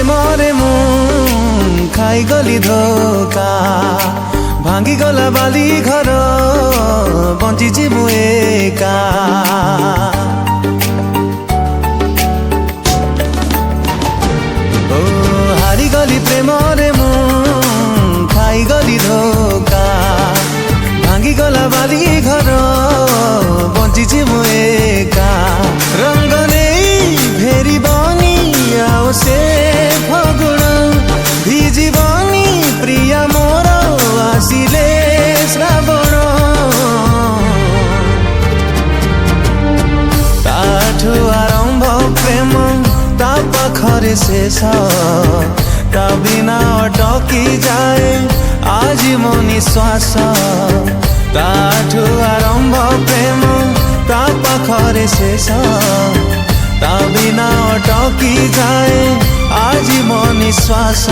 प्रेमरे मु खाइगली धोका भांगीगला बाली घर बंचिची मु एका ओ हारिगली प्रेमरे मु खाइगली धोका भांगीगला बाली घर बंचिची मु एका रंग नहीं फेरी बनी आओ से फगुण भिजिबनी प्रिया मोर आसिले श्रावण ताठू आरंभ प्रेम ता पाखरे शेष ता बिना अटकी जाए आज मो निश्वास ताठू आरंभ प्रेम ता पाखरे शेष ता बिना अटकी जाए आज मो निश्वास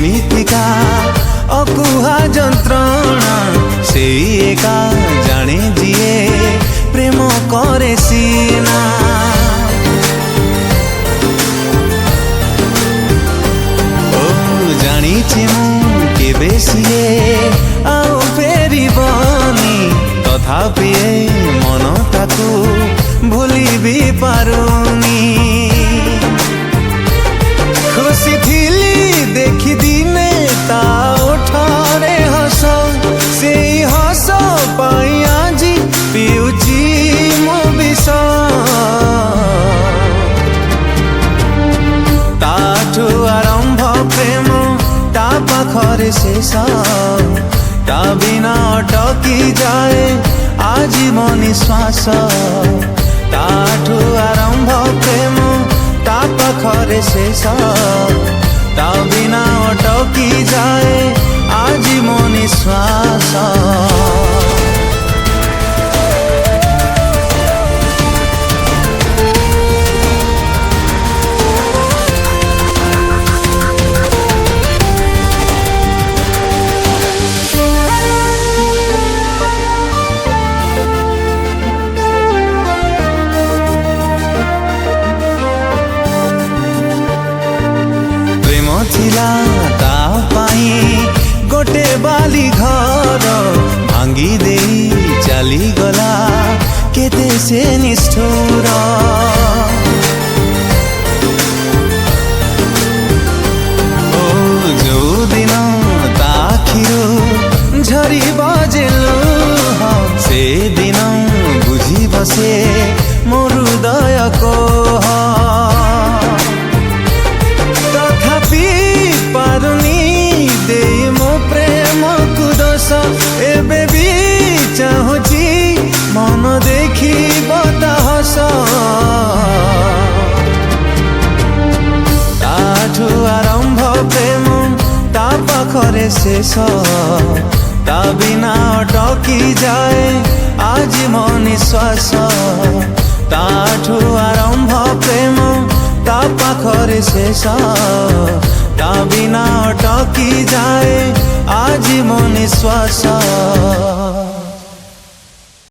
मिथिका अकुहा जंत्रणा से एका जाने जिए प्रेम करे सीना ओ जानी मु केबे सिए आओ फेरी बनी तथापि मन ताकू भूली भी पारुनी खुशी थिली देखी दिने ता उठारे हस से हस पाई आज पिउची मो विष ताठू आरंभ प्रेम ता पाखरे शेष ता बिना अटकी जाए आज मो निश्वास ताठू आरंभ प्रेम ता पाखरे शेष ता बिना अटकी जाए आज मो निश्वास थिला ता पाई गोटे बाली घर भांगी दे चली गला केते से निष्ठुर ओ जो दिन ता आखिरु झरी बजेलु से दिन बुझी बसे मो हृदय को पारुनी दे मो प्रेम को दोष एबे भी चाहूची मन देखी बता हस ताठू आरंभ प्रेम ता पाखरे शेष ता बिना अटकी जाए आज मो निश्वास ताठू आरंभ प्रेम ता पाखरे शेष ता बिना अटकी जाए आज मो निश्वास।